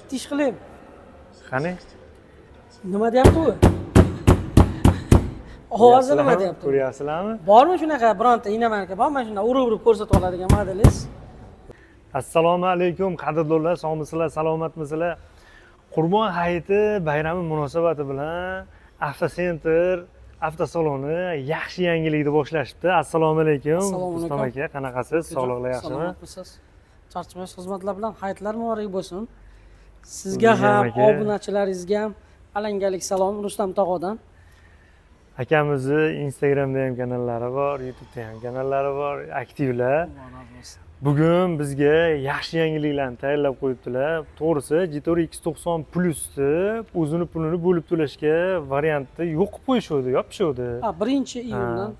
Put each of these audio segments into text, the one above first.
bitta ish qilayim. Qani? Nima deyapti u? Ovozi nima deyapti? Ko'ryapsizlarmi? Bormi shunaqa bironta inamaniki bormi shunda urib ko'rsatib oladigan modelingiz? Assalomu alaykum qadrdonlar, sog'misizlar, salomatmisizlar? Qurbon hayiti bayrami munosabati bilan Avtocenter avtosaloni yaxshi yangilikni boshlashibdi. Assalomu alaykum. Rustam aka, qanaqasiz? Sog'liqlar yaxshimi? Salomatmisiz? Charchmash xizmatlar bilan hayitlar muborak bo'lsin. Sizga ham, obunachilaringizga ham alangalik salom Rustam tog'adan. Akamizni Instagramda ham kanallari bor, YouTube'da ham kanallari bor, aktivlar. Bugun bizga yaxshi yangiliklarni tayyorlab qo'yibdilar. To'g'risi, Jitor X90 Plus'ni o'zini pulini bo'lib to'lashga varianti yo'q qilib qo'yishdi, yopishdi. Ha, 1-iyundan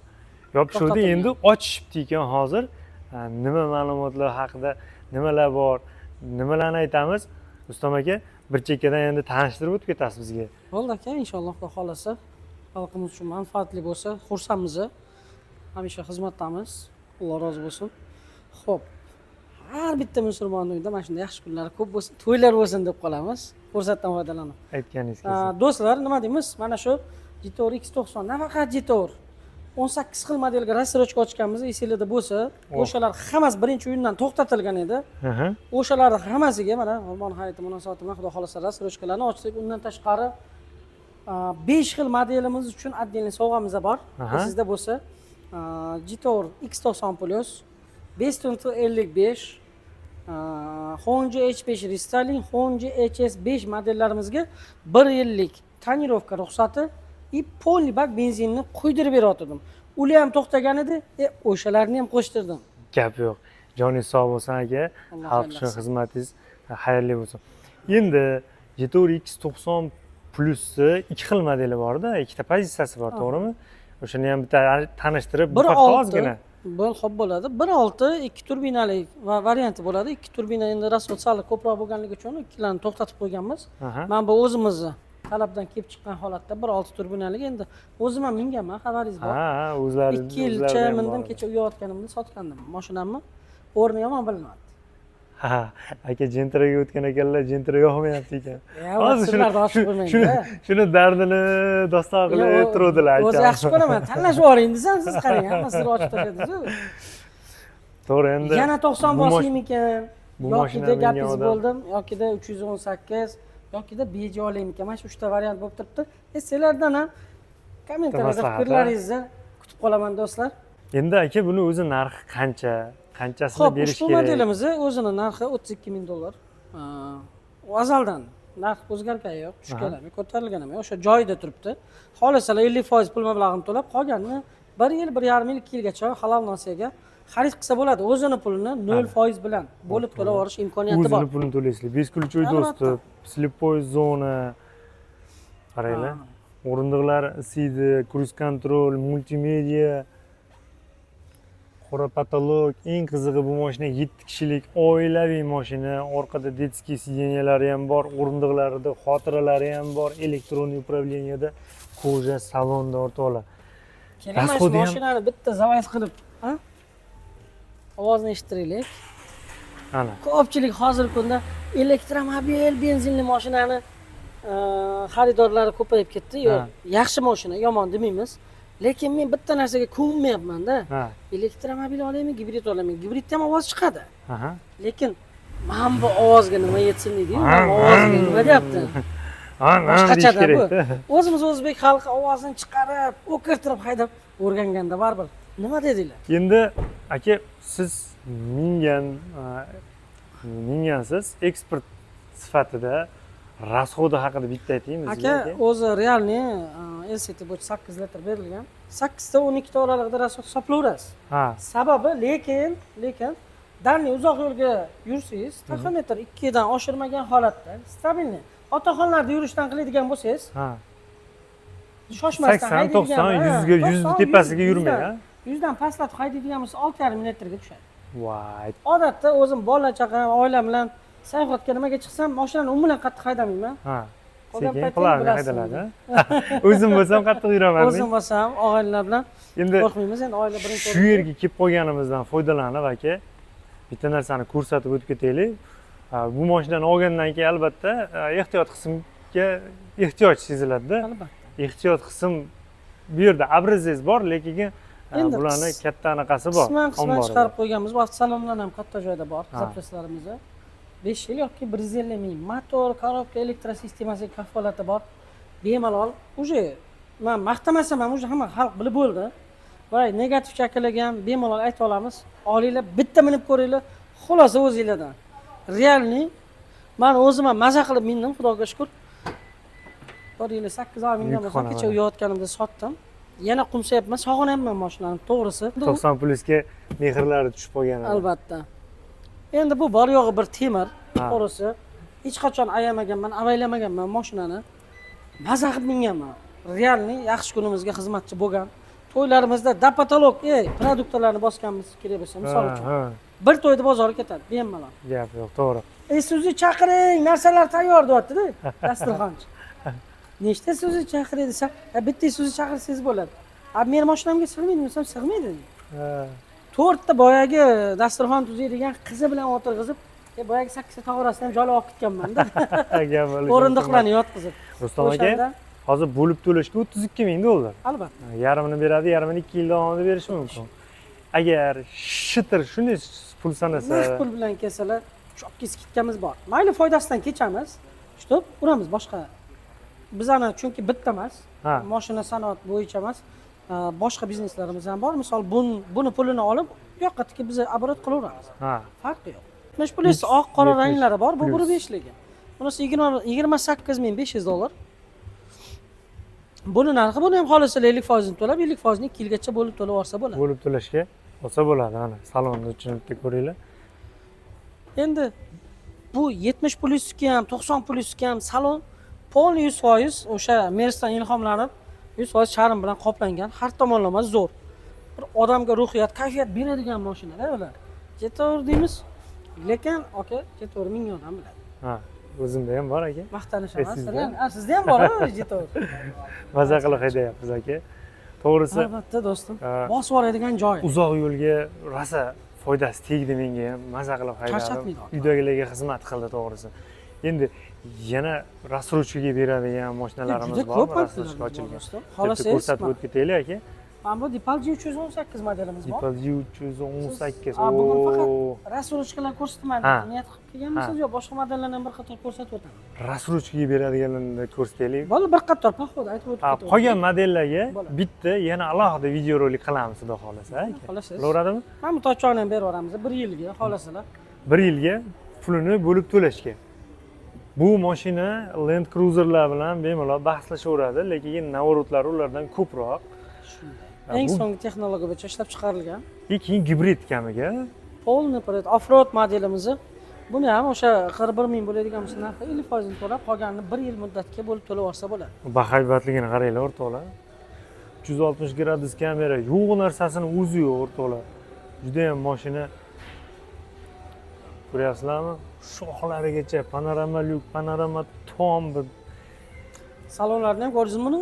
yopishdi. Endi ochishibdi ekan hozir. Nima ma'lumotlar haqida, nimalar bor, nimalarni aytamiz? Rustam aka, bir chekkadan endi tanishtirib o'tib ketasiz bizga. Bo'ldi aka, inshaalloh Xudo xolasa, xalqimiz uchun manfaatli bo'lsa, xursandmiz. Hamisha xizmatdamiz. Alloh rozi bo'lsin. Xo'p. Har bitta musulmon uyida mana shunday yaxshi kunlar ko'p bo'lsin, to'ylar bo'lsin deb qolamiz. Fursatdan foydalanib. Aytganingiz kelsin. Do'stlar, nima deymiz? Mana shu Jitor X90, nafaqat Jitor 18 xil modelga rassrochka ochganmiz, esingizda bo'lsa, o'shalar hammasi birinchi o'yindan to'xtatilgan edi. O'shalarning hammasiga mana Qurbon hayiti munosabati bilan Xudo xolasa rassrochkalarni ochdik. Undan tashqari 5 xil modelimiz uchun отдельный sovg'amiz bor. Esingizda bo'lsa, Jitor X90 Plus 5.55 Honda H5 Restyling, Honda HS5 modellarimizga 1 yillik tonirovka ruxsati и полный bak benzinni quydirib berayotdim. Ular ham to'xtagan edi, o'shalarni ham qo'shtirdim. Gap yo'q. Joningiz sog' bo'lsin aka. Xalq uchun xizmatingiz xayrli bo'lsin. Endi Jitor X90 Plus'ni 2 xil modeli bor-da, ikkita pozitsiyasi bor, to'g'rimi? O'shani ham bitta tanishtirib, bir ozgina. Xo'p bo'ladi. 1.6 2 turbinali varianti bo'ladi. 2 turbina endi rasxod sal ko'proq bo'lganligi uchun ikkilarni to'xtatib qo'yganmiz. Men bu o'zimizni talabdan kelib chiqqan holatda 1.6 turbinali endi o'zim ham minganman, xabaringiz bor. O'zlaringiz 2 yilcha mindim, kecha uyotganimda sotgandim mashinamni. O'rni yomon bilinmadi. Aka Gentraga o'tgan ekanlar, Gentra yoqmayapti ekan. Hozir shuni dardini doston qilib turadilar. O'zi yaxshi ko'raman, tanlashib oling desam, siz qarang, hammasini ochib tashladingiz-ku. To'g'ri, endi yana 90 boshlaymikan, bu yokida gapingiz bo'ldim, yokida 318, yokida beji olaymikan. Mana shu 3 ta variant bo'lib turibdi. Sizlardan ham kommentariyada fikrlaringizni kutib qolaman do'stlar. Endi aka, buni o'zi narxi qancha? Qanchasini berish kerak? Ushbu modelimizni o'zini narxi 32 ming dollar. Azaldan narx o'zgargani yo'q, tushgan ham, ko'tarilgan ham yo'q. O'sha joyida turibdi. Xohlasalar 50% pul mablag'ini to'lab, qolganini 1 yil, 1,5 yil, 2 yilgacha halol narsaga xarid qilsa bo'ladi. O'zini pulini 0% bilan bo'lib to'lab olish imkoniyati bor. O'zini pulini to'laysizlar. Beskuluchoy dostуп, slepoy zona. Qaranglar. O'rindiqlar isiydi, cruise control, multimedia, qora patolog, eng qizig'i bu mashina 7 kishilik oilaviy mashina. Orqada detskiy sideniyalari ham bor, o'rindiqlarida xotiralari ham bor, elektronniy upravleniyada koja salonda o'rtoqlar. Keling, mana mashinani bitta zavayz qilib, ovozni eshittiraylik. Ana. Ko'pchilik hozirgi kunda elektromobil, benzinli mashinani xaridorlari ko'payib ketdi. Yo'q, yaxshi mashina, yomon demaymiz. Lekin men bitta narsaga ko'nmayapman-da. Elektromobil olaymi, gibrid olaymi? Gibridda ham ovoz chiqadi. Lekin men bu ovozga nima yetsin deydi-yu, ovozga nima deyapti? Boshqacha-da bu. O'zimiz o'zbek xalqi ovozini chiqarib, o'kirtirib haydab o'rganganda baribir. Nima dedinglar? Endi aka, siz mingansiz eksport sifatida rasxodi haqida bitta ayting bizga. Aka, o'zi realni LCT bo'yicha 8 litr berilgan. 8 ta 12 ta oralig'ida rasxod hisoblayverasiz. Sababi lekin darni uzoq yo'lga yursangiz, taxometr 2 dan oshirmagan holatda stabilni otaxonlarda yurishdan qiladigan bo'lsangiz, shoshmasdan haydaydigan, 80, 90, 100 tepasiga yurmang, 100 dan pastlatib haydaydigan bo'lsa 6,5 metrga tushadi. Voy. Odatda o'zim bola chaqa, oilam bilan sayohatga nimaga chiqsam, mashinani umuman qattiq haydamayman. Sekin qiladi haydaladi. O'zim bo'lsam qattiq yuraman. O'zim bo'lsam og'aynilar bilan qo'rqmaymiz, endi oila birinchi. Shu yerga kelib qolganimizdan foydalanib aka, bitta narsani ko'rsatib o'tib ketaylik. Bu mashinani olgandan keyin albatta ehtiyot qismga ehtiyoj seziladida. Albatta. Ehtiyot qism bu yerda abrizangiz bor, lekin Endi bularni katta anaqasi bor. Qisman chiqarib qo'yganmiz. Bu avtosalonlar ham katta joyda bor. Zapravkalarimiz 5 yil yoki 150 ming. Motor, korobka, elektrosistemasiga kafolati bor. Bemalol. Uje men maqtamasam ham uje hamma xalq bilib bo'ldi. Voy, negativ shakliga ham bemalol ayta olamiz. Olinglar, bitta minib ko'ringlar. Xulosa o'zingizlardan. Realni men o'zim ham maza qilib mindim, Xudoga shukr. 1.8 oy mingan bo'lsam, kecha uyatganimda sotdim. Yana qumsayapman, sog'inayapman mashinani, to'g'risi. 90 plusga mehrlari tushib qolgan. Albatta. Endi bu bor yo'g'i bir temir, to'g'risi. Hech qachon ayamaganman, avaylamaganman mashinani. Maza qilib minganman. Realni yaxshi kunimizga xizmatchi bo'lgan. To'ylarimizda dapatolog, produktlarni bosganmiz kerak bo'lsa, misol uchun. Bir to'yda bozorga ketadi, bemalol. Gap yo'q, to'g'ri. Suzi chaqiring, narsalar tayyor deyapti-da, dasturxonchi. Nechta Suzi chaqiray desa, bitta Suzi chaqirsangiz bo'ladi. Men mashinamga sig'maydi desam, sig'maydi. 4 ta boyagi dasturxon tuzaydigan qizi bilan o'tirg'izib, boyagi 8 ta tog'orasini ham joylab olib ketganman-da. O'rindiqlarni yotqizib. Rustam aka, hozir bo'lib to'lashga 32 ming dollar. Albatta. Yarmini beradi, yarmini 2 yil davomida berishi mumkin. Agar shitir shunday pul sanasa, naqd pul bilan kelsalar, chopkis ketganimiz bor. Mayli foydasidan kechamiz. Shtop, uramiz boshqa. Bizani chunki bitta emas, mashina sanoat bo'yicha emas, boshqa bizneslarimiz ham bor. Misol buni pulini olib, bu yoqqa tikib biz оборот qilaveramiz. Farqi yo'q. 70 plyus oq qora ranglari bor, bu 1.5ligi. Bunisi 28.500 dollar. Buni narxi, buni ham xohlasa 50% to'lab, 50% 2 yilgacha bo'lib to'lab olsa bo'ladi. Bo'lib to'lashga olsa bo'ladi, ana salonni tushunib ko'ringlar. Endi bu 70 plyusga ham, 90 plyusga ham salon polni 100% o'sha Mersdan ilhomlanib 100% charm bilan qoplangan, har tomonlama zo'r. Bir odamga ruhiyat, kayfiyat beradigan mashinalar ular. Jetover deymiz. Lekin aka, Jetover ming odam biladi. O'zimda ham bor aka. Maqtanish emas, sizda ham bor-a Jetover. Maza qilib haydayapmiz aka. To'g'risi, albatta do'stim. Bosib oladigan joy. Uzoq yo'lga rosa foydasi tegdi menga ham, maza qilib haydadim. Uydagilarga xizmat qildi to'g'risi. Endi yana rassrochkaga beradigan mashinalarimiz bor. Rassrochka ochilgan. Xohlasangiz ko'rsatib o'tib ketaylik aka. Mana bu Dipalji 318 modelimiz bor. Dipalji 318. Bugun faqat rassrochkalar ko'rsatmadi. Niyat qilib kelganmisiz yo boshqa modellarni ham bir qator ko'rsatib o'taman. Rassrochkaga beradiganlarni ko'rsataylik. Bo'ldi, bir qator poxod aytib o'tib ketaman. Qolgan modellarga bitta yana alohida videorolik qilamiz, xudo xolasa. Xohlasangiz. Bo'laveradimi? Mana bu tochog'ini ham berib yuboramiz 1 yilga, xohlasalar. 1 yilga pulini bo'lib to'lashga. Bu mashina Land Cruiserlar bilan bemalol bahslashaveradi, lekin navorotlar ulardan ko'proq. Eng so'nggi texnologiya bo'yicha ishlab chiqarilgan. Keyin gibrid kamiga. Polni off-road modelimizni buni ham o'sha 41 ming bo'ladigan bo'lsa narxi 50% to'lab, qolganini 1 yil muddatga bo'lib to'lab olsa bo'ladi. Bahaybatligini qaranglar o'rtoqlar. 360 gradus kamera, yo'q narsasini o'zi yo'q o'rtoqlar. Juda ham mashina ko'ryapsizlarmi? Shoxlarigacha panorama lyuk, panorama tom bir salonlarni ham ko'rdingizmi buni?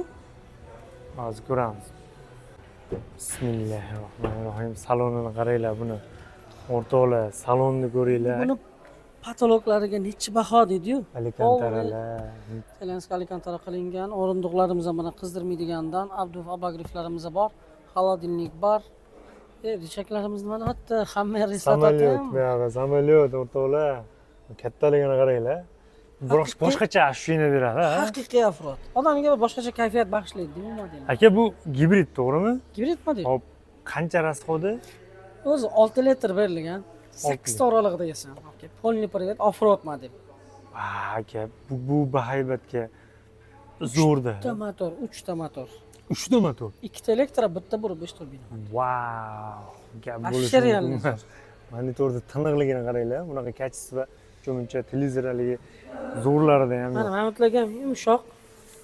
Hozir ko'ramiz. Bismillahirrohmanirrohim. Salonini qaranglar buni. O'rtoqlar, salonni ko'ringlar. Buni patologlariga necha baho deydi-yu? Alikantaralar. Italiyanskiy alikantara qilingan, o'rindiqlarimiz ham mana qizdirmaydigandan, Abduf abagrifflarimiz bor, холодильник bor. Richaklarimiz mana hatto hamma samolyot, samolyot o'rtoqlar. Kattaligini qaranglar. Boshqacha ощущение beradi, ha? Haqiqiy offroad. Odamga boshqacha kayfiyat bag'ishlaydi bu model. Aka, bu gibrid, to'g'rimi? Gibrid model. Hop, qancha rasxodi? O'zi 6 litr berilgan, 8 ta oralig'ida yasan. Polni privet offroad model. Aka, bu bahaybatga zo'rda. 3 ta motor, 3 ta motor. 3 ta motor. 2 ta elektr, bitta burib 5 turbina. Wow! Gap bo'lishi mumkin. Monitorda tiniqligini qaranglar. Bunaqa kачество, cho'mincha televizorligi zo'rlarida ham. Mana mamutlarga ham yumshoq.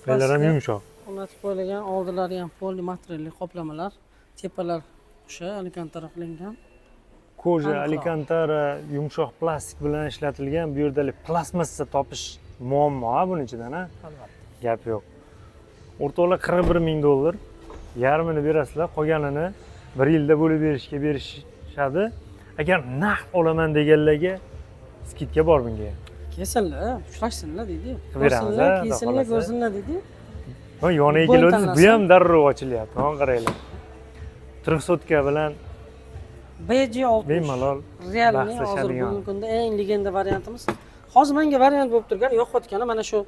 Qo'llar ham yumshoq. O'rnatib qo'yilgan, oldilari ham polni materialli qoplamalar, tepalar o'sha alikantara qilingan. Koja alikantara yumshoq plastik bilan ishlatilgan. Bu yerda plastmassa topish muammo buning ichidan, ha? Albatta. Gap yo'q. O'rtoqlar 41 ming dollar. Yarmini berasizlar, qolganini 1 yilda bo'lib berishga berishadi. Agar naqd olaman deganlarga skidka bor bunga. Kelsinlar, uchrashsinlar deydi. Beramiz, Ko'rsinlar, Xudo kelsinlar, xohlasa. ko'rsinlar deydi. Ha, yoniga Bo'yin kelsangiz, bu tanlasa. ham darrov ochilyapti. Ha, qaranglar. 300 bilan BG60 bemalol Realme hozir bahslashadigan. bugungi kunda eng legenda variantimiz. Hozir menga variant bo'lib turgan yo'qotgani mana shu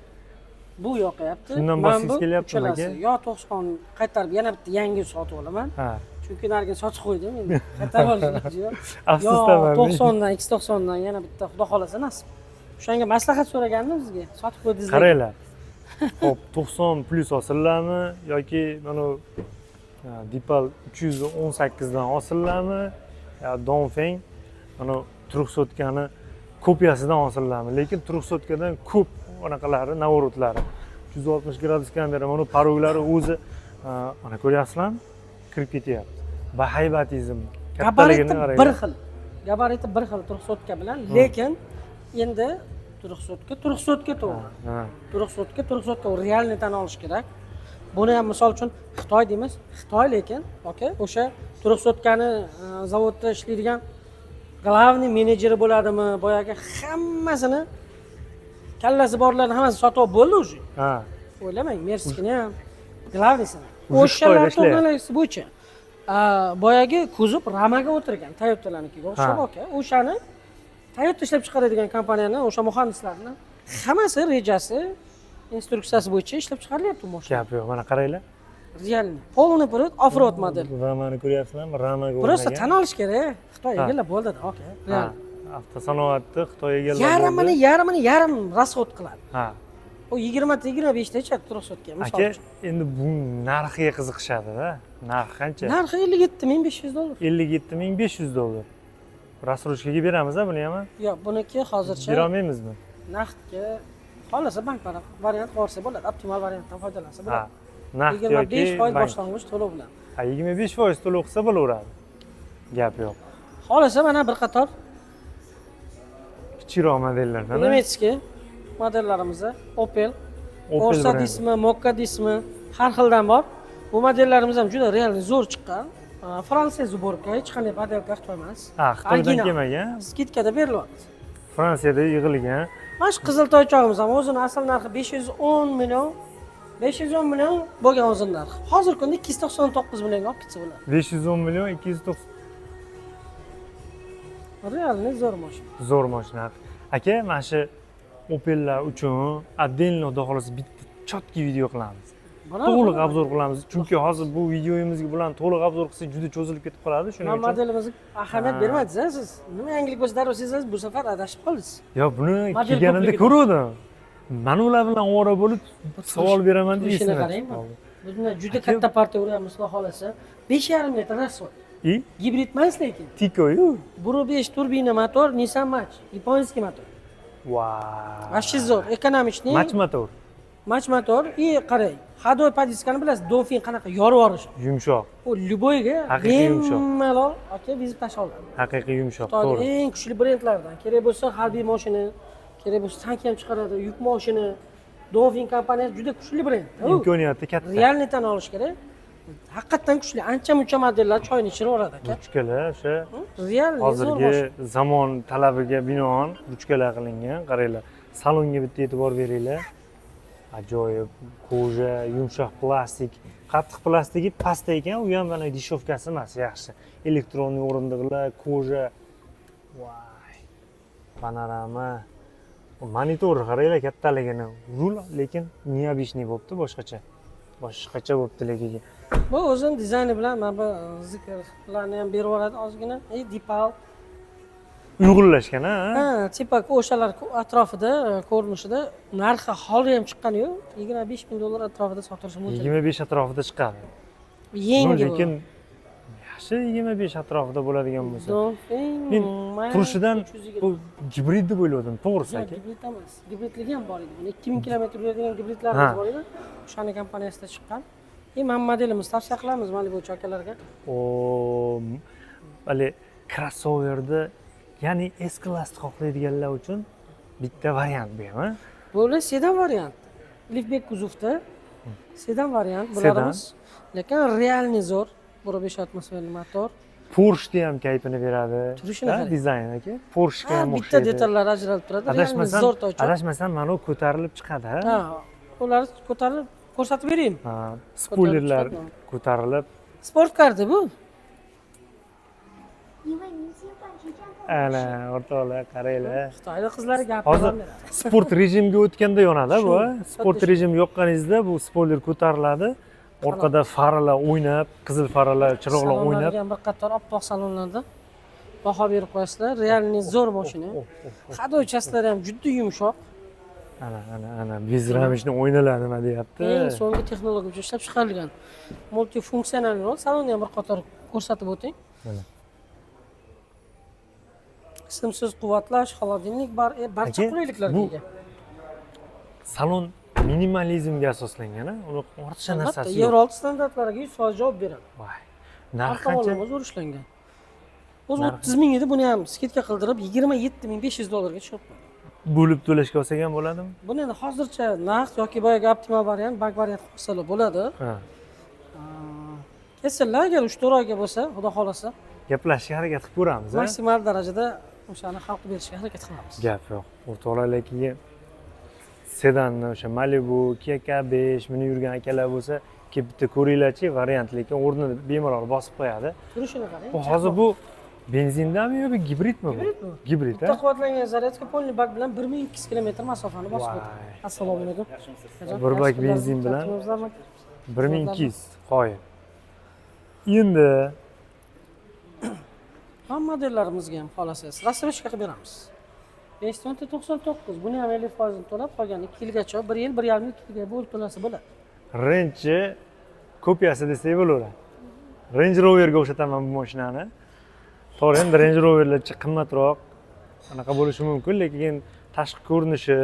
bu yoqyapti. Shundan Mana bossangiz bu kelyaptimi uchalasi. aka? Yo 90 qaytarib yana bitta yangi sotib olaman. Ha. Chunki narigini sotib qo'ydim endi. Qaytarib olish yo'q. Afsusdaman. 90dan, X90dan yana bitta xudo xolasa nasib. O'shanga maslahat so'ragandim sizga. Sotib qo'ydingizlar. Qaranglar. Hop, 90 plus osillarmi yoki mana Dipal 318 dan osillarmi? Ya Dongfeng mana 300 ni kopiyasidan osillarmi? Lekin 300 dan ko'p anaqalari, navorotlari. 360 gradus kamera, mana paroglari o'zi mana ko'ryapsizlarmi? Kirib ketyapti. Bahaybatizm Gabariti kattaligini bir xil. Gabariti bir xil 300 bilan, lekin endi 300 to'g'ri. Ha. 300 realni tan olish kerak. Buni ham misol uchun Xitoy deymiz. Xitoy lekin, o'sha 300 ni zavodda ishlaydigan glavniy menejeri bo'ladimi, boyagi hammasini kallasi borlarni hammasini sotib olib bo'ldi уже. Ha. O'ylamang, Merskini ham, glavnisini. O'sha O'shalar Xitoyda ishlayapti. to'g'rilasi bo'yicha. Boyagi kuzov Ramaga o'tirgan, Toyota'larnikiga o'xshab Ha. O'shani Toyota ishlab chiqaradigan kompaniyani, o'sha muhandislarni hammasi rejasi, instruksiyasi bo'yicha ishlab chiqarilyapti bu mashina. Gap yo'q, mana qaranglar. Realni, polni привод off-road model. Ramani ko'ryapsizlarmi? Ramaga Просто o'rnagan. tan olish kerak. Xitoy egallab bo'ldi, aka. Ha. Real. Avtosanoatni Xitoy egallab Yarim rasxod qiladi. Ha. U 20-25 ta ichadi 300 ga, misol Aka, uchun. endi bu narxiga qiziqishadi-da. Narx qancha? Narxi $57,500. 57,500 dollar. Rastrojkaga beramiz-a buni ham? Yo'q, buniki hozircha Bera olmaymizmi? naqdga xolasa bank variant qilsa bo'ladi, optimal variantdan foydalansa Ha. bo'ladi. Naqd yoki 25% bank. boshlang'ich to'lov bilan. Ha, 25% to'lov qilsa bo'laveradi. Gap yo'q. Xolasa mana bir qator Kichikroq modellardan. nemetskiy modellarimizda Opel, Opel Corsa brendi. deysizmi, Mokka deysizmi, har xildan bor. Bu modellarimiz ham juda real zo'r chiqqan. Fransiya zuborka, hech qanday modelka Xitoy emas. Ha, Xitoydan Original. kelmagan. Skidkada berilyapti. Fransiyada yig'ilgan. Mana shu qizil toychog'imiz ham o'zini asl narxi 510 million. 510 million bo'lgan o'zini narxi. Hozirgi kunda 299 millionga olib ketsa bo'ladi. 510 million 290 Realni zo'r mashina. zo'r mashina. Aka, mana shu Opellar uchun отдельно xudo xolasa bitta chotki video qilamiz. To'liq obzor qilamiz. Chunki hozir bu videoyimizga bilan to'liq obzor qilsak juda cho'zilib ketib qoladi. Shuning Mana uchun. modelimizga ahamiyat bermadingiz siz. Nima yangilik bo'lsa darrov sezasiz, bu safar adashib qoldingiz. Yo, buni Model kelganimda ko'pligi- ko'rdim. Mana ular bilan ovora bo'lib savol beraman deb Mashina esimga qarangmi? tushdi. Bunda juda katta partiya uramiz, xudo xolasa. 5,5 litr rasvot. И Gibrid emas lekin. tikoyu. 1.5 turbina motor, Nissan Match, yaponskiy motor. Vau. Вообще zo'r, ekonomichniy. Match motor. Match motor. И qarang, hadoy padiskani bilasiz, Dolphin qanaqa yorib yuborish. Yumshoq. U Lyuboyga Haqiqiy yumshoq. bemalol aka vizit tashlab oladi. Haqiqiy yumshoq, Xitoyning to'g'ri. eng kuchli brendlardan. Kerak bo'lsa harbiy mashina, kerak bo'lsa tank ham chiqaradi, yuk mashina. Dolphin kompaniyasi juda kuchli brend. Imkoniyati katta. Realni tan olish kerak. Haqiqatan kuchli, ancha-muncha modellar choyni ichiraveradi aka. Ruchkalar o'sha Realni zo'r hozirgi mashina. zamon talabiga binoan ruchkalar qilingan. Qaranglar. Salonga bitta e'tibor beringlar. Ajoyib koja, yumshoq plastik. Qattiq plastigi pastda ekan, u ham mana deshofkasi emas, yaxshi. Elektronniy o'rindiqlar, koja. Voy. Panorama. Monitor qaranglar kattaligini. Rul lekin необычный bo'libdi, boshqacha. Boshqacha bo'libdi lekin. Bu o'zini dizayni bilan mana bu zikrlarni ham berib yuboradi ozgina. Dipal. Uyg'unlashgan, ha? Ha, tipa o'shalar atrofida, ko'rinishida narxi hali ham chiqqani-yu, 25 ming dollar atrofida sotilishi mumkin. 25 atrofida chiqadi. Yangi Lekin yaxshi 25 atrofida bo'ladigan bo'lsa. Dolphin. Men turishidan bu gibrid deb o'yladim, to'g'risi aka. Gibrid emas. Gibridligi ham bor edi. 2000 kilometr yuradigan gibridlarimiz bor edi. O'shani kompaniyasida chiqqan. Ham modelimiz tavsiya qilamiz Malibu akalarga. O, hali crossoverda, ya'ni S-klassni xohlaydiganlar uchun bitta variant bu ham, ha? Bu sedan variant. Liftback kuzovda sedan variant bularimiz. Lekin realni zo'r. 1.5 atmosferli motor. Porsche'ni ham kayfini beradi. Turishini qarang. Dizayn aka. Porsche'ga ham Bitta o'xshaydi. detallari ajralib turadi. Realmi zo'r to'ychoq. Adashmasam mana u ko'tarilib chiqadi, ha? Ha, ular ko'tarilib ko'rsatib beraymi? Ha, spoilerlar ko'tarilib. Sportkardi bu. 一位明星换乘站后 Ana, o'rtoqlar, qaranglar. Xitoyda qizlarga gap Hozir beradi. sport rejimga o'tganda yonadi bu. Shu, Sport xuddi shu. rejim yoqqaningizda bu spoiler ko'tariladi. Orqada faralar o'ynab, qizil faralar, chiroqlar o'ynab. Salonlarga ham bir qator oppoq salonlarda baho berib qo'yasizlar. Realni zo'r mashina. Haydovchilari ham juda yumshoq. Ana bezramishni o'ynalar nima deyapti. Eng so'nggi texnologiya bilan ishlab chiqarilgan. Multifunksiyonal yo'l. Salonni ham bir qator ko'rsatib o'ting. Mana. Simsiz quvvatlash, xolodilnik bar, barcha Aka, qulayliklarga bu- ega. Salon minimalizmga asoslangan, a? Uni ortiqcha Albatta, narsasi yo'q. Euro 6 standartlariga 100% javob beradi. Voy. Narxi qancha? Avtomobilimiz urushlangan. O'zi 30 ming edi, buni ham skidka qildirib 27500 dollarga tushib qo'ydi. Bo'lib to'lashga olsak ham bo'ladimi? Buni endi hozircha naqd yoki boyagi optimal variant, bank variant qilsalar bo'ladi. Ha. Kesinlar agar 3-4 oyga bo'lsa, xudo xolasa, Gaplashishga harakat qilib ko'ramiz, a? maksimal darajada o'shani xalqqa berishga harakat qilamiz. Gap yo'q. O'rtoqlar, lekin sedanni o'sha Malibu, Kia K5 minib yurgan akalar bo'lsa, kelib bitta ko'ringlarchi, variant, lekin o'rnini bemalol bosib qo'yadi. Turishini qarang. Bu hozir bu benzindami yoki gibridmi bu? Gibrid bu. Gibrid, Bitta a? quvvatlangan zaryadka polni bak bilan 1200 kilometr masofani bosib o'tdi. Voy. Assalomu alaykum. Bir bak benzin bilan 1200 qoyil. Endi Hamma modellarimizga ham xolasiz rastroshka qilib beramiz. 599. Buni ham 50% to'lab qolgan 2 yilgacha, 1 yil, 1,5 yil, 2 yilga bo'lib to'lasa bo'ladi. Range kopiyasi desak bo'laveradi. Range Roverga o'xshataman bu mashinani. To'g'ri, endi Range Roverlarcha qimmatroq anaqa bo'lishi mumkin, lekin tashqi ko'rinishi,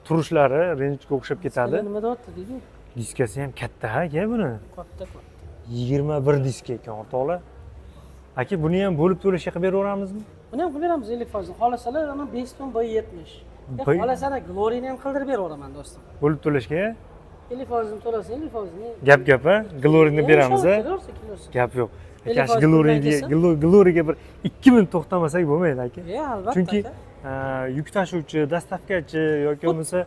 turishlari Range'ga o'xshab ketadi. Nima deyapti deydi? Diskasi ham katta aka buni. Katta. 21 diska ekan o'rtoqlar. Aka, buni ham bo'lib to'lashga qilib beraveramizmi? Buni ham qilib beramiz 50%. Xolasalar ana 5 ton boy 70. Boy- Xolasana Glory'ni ham qildirib beraveraman do'stim. Bo'lib to'lashga 50% to'lasa 50%. gap a? Glory'ni beramiz a? Gap yo'q. Aka, 50% Glory'ga bir 2 minut to'xtamasak bo'lmaydi aka. Albatta. Chunki aka. yuk tashuvchi, dastavkachi yoki bo'lmasa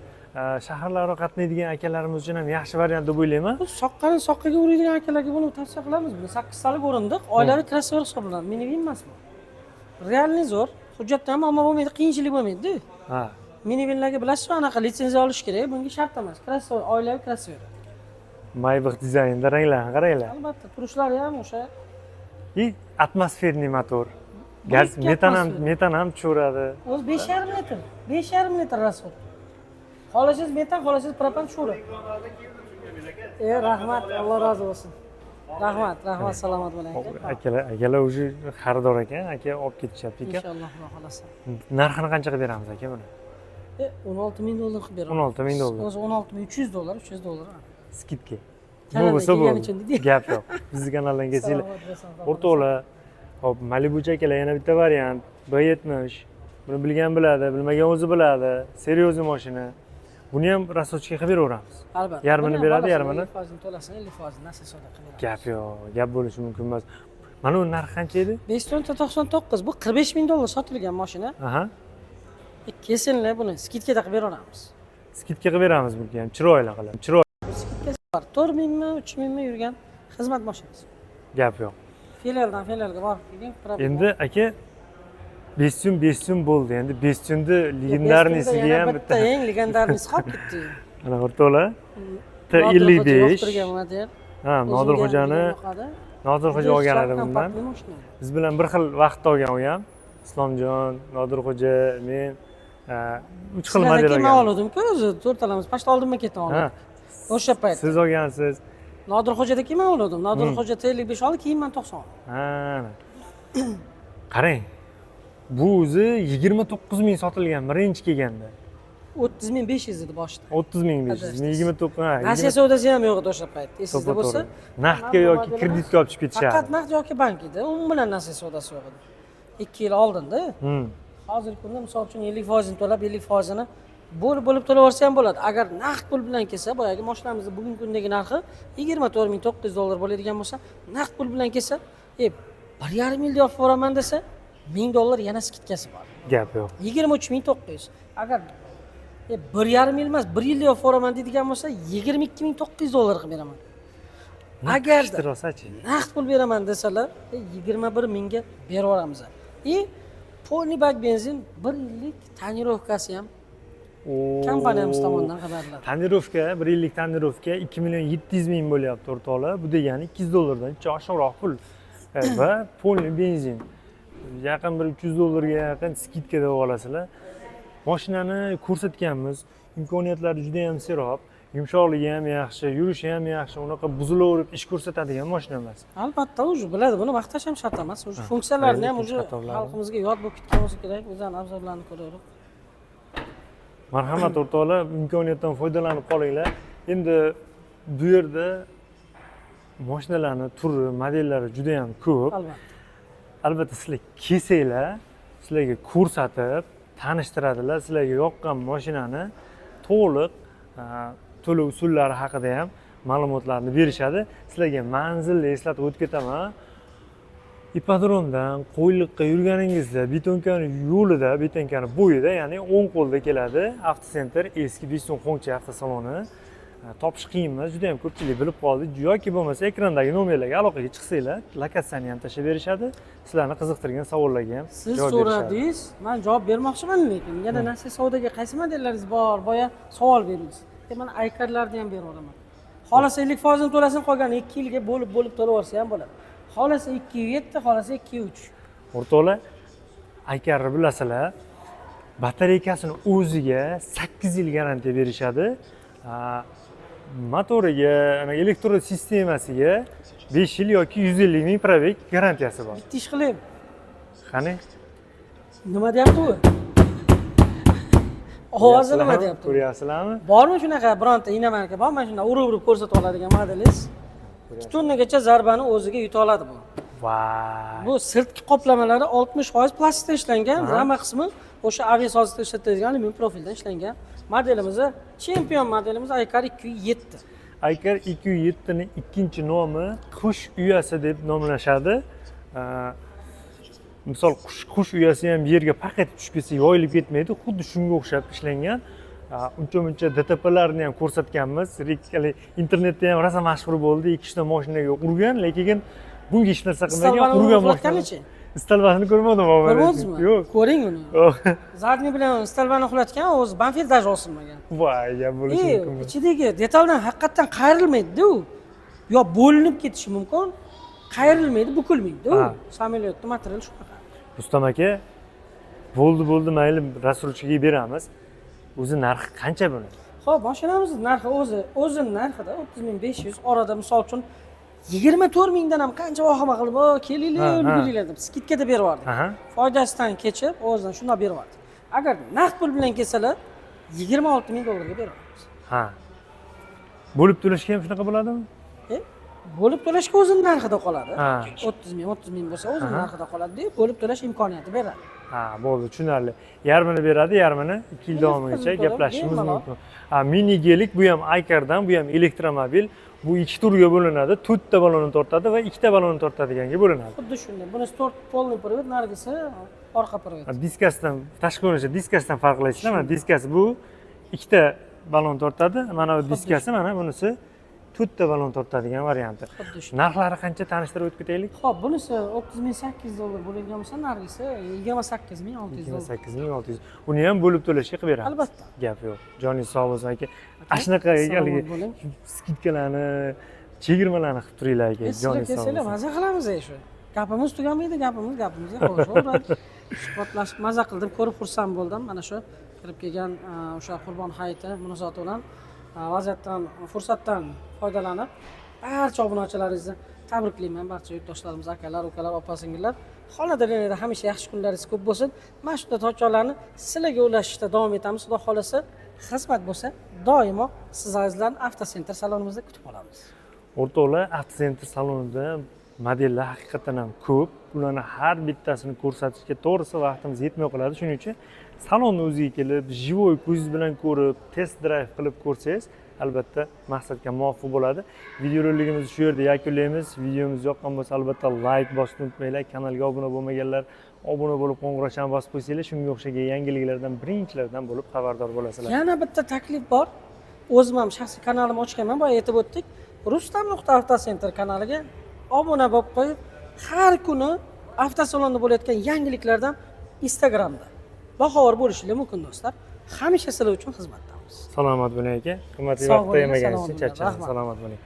shaharlararo qatnaydigan akalarimiz uchun ham yaxshi variant deb o'ylayman. Bu soqqani soqqaga uradigan akalarga buni tavsiya qilamiz. Bu 8 talik o'rindiq, oilaviy crossover hisoblanadi. Minivan emas bu. Realni zo'r, hujjatda ham muammo bo'lmaydi, qiyinchilik bo'lmaydi-da. Ha. Minivanlarga bilasizmi, anaqa litsenziya olish kerak, bunga shart emas. Crossover, oilaviy crossover. Maybach dizaynda ranglarni qaranglar. Albatta, turishlari ham o'sha И atmosferniy motor. Gaz ikki metan ham tushaveradi. o'zi 5,5 litr. 5,5 litr rasxod. Xolasiz metan, xolasiz propan tushaveradi. Rahmat, Alloh rozi bo'lsin. Rahmat, salomat bo'ling aka. Akalar уже xaridor ekan, aka olib ketishyapti ekan. Inshaalloh, Xudo xolasa. Narxini qancha qilib beramiz aka buni? 16 ming dollar qilib beraman. 16 ming dollar. O'zi 16.300 dollar, 300 dollar. Skidka. Kanalga Bo'lsa kelgani bo'ldi. uchun deydi. Gap yo'q. Bizni kanaldan kelsanglar. O'rtoqlar, hop, Malibu akalar yana bitta variant, B70. Buni bilgan biladi, bilmagan o'zi biladi. Seryozni mashina. Buni ham rasochka qilib beraveramiz. Albatta. Yarmini beradi, yarmini. 50% to'lasin, 50% nasl soda qilib beramiz. Gap yo'q, gap bo'lishi mumkin emas. Mana bu narxi qancha edi? 599. Bu 45 ming dollar sotilgan mashina. Aha. Kesinlar buni skidkada qilib beraveramiz. Skidka qilib beramiz bunga ham, chiroyli qilib. Chiroyli. Skidkasi bor. 4 mingmi, 3 mingmi yurgan xizmat mashinasi. Gap yo'q. Filialdan filialga borib kelgan. Endi aka 5 so'm bo'ldi. Endi 5 so'mni legendarniysiga ham bitta eng legendarniysi qolib ketdi. Mana o'rtoqlar. T55. Ha, Nodirxo'jani Nodirxo'ja olgan edi bundan. Biz bilan bir xil vaqtda olgan u ham. Islomjon, Nodirxo'ja, men 3 xil model Men olgan. oldim-ku o'zi to'rtalamiz pashta oldimma ketdim Ha. O'sha payt. Siz olgansiz. Nodirxo'jadagi men oldim. Nodirxo'ja T55 oldi, keyin men 90 oldim. Ha. Qarang. Bu o'zi 29 ming sotilgan birinchi kelganda. 30.500 edi boshida. 30 ming 500, 29. Ha. Nasiya savdosi ham yo'q edi o'sha payt. Esingizda bo'lsa, Naqdga yoki kreditga olib chiqib faqat ketishadi. naqd yoki bank edi. Umuman bilan nasiya savdosi yo'q edi. 2 yil oldinda. Hozirgi kunda misol uchun 50% to'lab 50%ni bo'lib to'laversa ham bo'ladi. Agar naqd pul bilan kelsa, boyagi mashinamizning bugungi kundagi narxi 24.900 dollar bo'ladigan bo'lsa, naqd pul bilan kelsa, 1,5 yil olib boraman desa, $1000 yana skitkasi bor. Gap yo'q. 23,900. Agar 1,5 yil emas, 1 yil olib boraman deydigan bo'lsa, $22,900 qilib beraman. Agarda rosachi. naqd pul beraman desalar, 21,000 ga berib yuboramiz. Polniy bak benzin 1 yillik tonirovkasi ham kompaniyamiz tomonidan qidiriladi. Tonirovka, 1 yillik tonirovka 2,700,000 bo'lyapti o'rtoqlar. Bu degani $200 dan oshiqroq pul. Va polniy benzin yaqin bir $300 ga yaqin skidka deb olasizlar. Mashinani ko'rsatganmiz. Imkoniyatlari juda ham serob, yumshoqligi ham yaxshi, yurishi ham yaxshi, unaqa buzilaverib ish ko'rsatadigan mashina emas. Albatta, o'zi biladi, buni maqtash ham shart emas. O'zi funksiyalarini ham o'zi xalqimizga yod bo'lib ketgan bo'lsa kerak. O'zani afzallarni ko'raverib. Marhamat o'rtoqlar, imkoniyatdan foydalanib qolinglar. Endi bu yerda mashinalarning turi, modellari juda ham ko'p. Albatta sizlar kelsanglar, sizlarga ko'rsatib, tanishtiradilar. Sizlarga yoqqan mashinani to'liq to'lov usullari haqida ham ma'lumotlarni berishadi. Sizlarga manzilni eslatib o'tib ketaman. Ipodromdan Qo'yliqqa yurganingizda Betonkani yo'lida, Betonkani bo'yida, ya'ni o'ng qo'lda keladi Avtosenter, eski Beshton Xongchi avtosaloni. Topish qiyin emas, juda ham ko'pchilik bilib qoldi. Yoki bo'lmasa ekrandagi nomerlarga aloqaga chiqsanglar, lokatsiyani ham tashlab berishadi. Sizlarni qiziqtirgan savollarga ham siz javob so'radingiz, men javob bermoqchiman, lekin yana narsa savdoga qaysi modellaringiz bor, boya savol berdingiz. Mana aykarlarni ham berib yuboraman. Xolasa 50% to'lasin, qolgan 2 yilga bo'lib to'laversa ham bo'ladi. Xolasa 2,7, xolasa 2,3. O'rtoqlar, aykarni bilasizlar, batareykasini o'ziga 8 yil garantiya berishadi. Motoriga, elektron sistemasiga 5 yil yoki 150 ming probeg garantiyasi bor. Bitta ish qiling. Qani? Nima deyapti u? Ovozi nima deyapti? Ko'ryapsizlarmi? Bormi shunaqa bironta inamarka bor, mana shunday urib ko'rsatib oladigan modelingiz? Tunnigacha zarbani o'ziga yuta oladi bu. Vay. Bu sirtqi qoplamalari 60% plastikdan ishlangan, rama qismi o'sha aviasozlikda ishlatiladigan alyumin profildan ishlangan. Modelimiz chempion modelimiz Aykar 207. Aykar 207 ning ikkinchi nomi qush uyasi deb nomlashadi. Misol qush uyasi ham yerga paket tushib ketsa yoyilib ketmaydi, xuddi shunga o'xshab ishlangan. Uncha DTPlarni ham ko'rsatganmiz. Internetda ham rosa mashhur bo'ldi, ikkita mashinaga urgan, lekin bunga hech narsa qilmagan, urgan mashina. Istalbasini ko'rmadim avval. Ko'rdingizmi? Yo'q. Ko'ring uni. Zadniy bilan istalbani uxlatgan, o'zi banfildaj osilmagan. Voy, ya bo'lishi mumkin. Ichidagi detaldan haqiqatan qayrilmaydi-da u. Yo bo'linib ketishi mumkin, qayrilmaydi, bukilmaydi-da u. Samolyotning materiali shunaqa. Rustam aka, bo'ldi, mayli, rasulchiga beramiz. O'zi narxi qancha buni? Xo'p, mashinamizning narxi o'zining narxida 30,500, orada misol uchun 24 mingdan ham qancha vahima qilib, kelinglar deb skidkada berib yubordik. Foydasidan kechib, o'zidan shunday berib yubordik. Agar naqd pul bilan kelsalar, $26,000 ga berib yuboramiz. Bo'lib to'lashga ham shunaqa bo'ladimi? Bo'lib to'lashga o'zining narxida qoladi. 30 ming bo'lsa o'zining narxida qoladi-da, bo'lib to'lash imkoniyati beradi. Bo'ldi, tushunarli. Yarmini beradi, yarmini 2 yil davomigacha gaplashishimiz mumkin. Mini gelik, bu ham Aykardan, bu ham elektromobil. Bu ikki turga bo'linadi. 4 ta balonni tortadi va 2 ta ballonni tortadiganga bo'linadi. Xuddi shunday. Bunisi 4 polniy привод, nargisi orqa привод. Diskasidan, tashqi ko'rinishi diskasidan farqlaysizlar. Mana diskasi bu 2 ta ballon tortadi. Mana bu diskasi, mana bunisi 4 ta ballon tortadigan varianti. Narxlari qancha, tanishtirib o'tib ketaylik. Xo'p, bunisi $30,800 bo'ladigan bo'lsa, nargisi $28,600. 28,600. Uni ham bo'lib to'lashga qilib beramiz. Albatta. Gap yo'q. Joningiz sog' bo'lsin aka. Shunaqa haligi skidkalarni, chegirmalarni qilib turinglar aka. Joningiz sog' bo'lsin. Maza qilamiz shu. Gapimiz tugamaydi, gapimizga qo'shaveradi. Suhbatlashib maza qildim, ko'rib xursand bo'ldim. Mana shu kirib kelgan o'sha Qurbon hayiti munosabati bilan vaziyatdan, fursatdan foydalanib barcha obunachilaringizni tabriklayman, barcha yurtdoshlarimiz, akalar, ukalar, opa-singillar. Xonadoningizda hamisha yaxshi kunlaringiz ko'p bo'lsin. Mana shunday to'ylarni sizlarga ulashishda davom etamiz. Xudo xolasa, xizmat bo'lsa, doimo siz azizlarni Avtosenter salonimizda kutib qolamiz. O'rtoqlar, Avtosenter salonida modellar haqiqatan ham ko'p. Ularni har bittasini ko'rsatishga to'g'risi vaqtimiz yetmay qoladi. Shuning uchun salonni o'ziga kelib живой ko'zingiz bilan ko'rib test drive qilib ko'rsangiz albatta maqsadga muvofiq bo'ladi. Videorolikimizni shu yerda yakunlaymiz. Videomiz yoqqan bo'lsa albatta like bosishni unutmanglar. Kanalga obuna bo'lmaganlar obuna bo'lib qo'ng'iroqchani bosib qo'ysanglar, shunga o'xshagan yangiliklardan birinchilardan bo'lib xabardor bo'lasizlar. Yana bitta taklif bor. O'zim ham shaxsiy kanalimni ochganman, boya aytib o'tdik. Rustam.avtosentr kanaliga obuna bo'lib qo'yib, har kuni avtosalonda bo'layotgan yangiliklardan Instagramda bahor bo'lishingiz mumkin do'stlar. Hamisha sizlar uchun xizmatdamiz. Salomat bo'ling aka. Qimmatli Sog' vaqtda bo'ling, yemagan salomat uchun bo'ling. charchadim. Rahmat. Salomat bo'ling.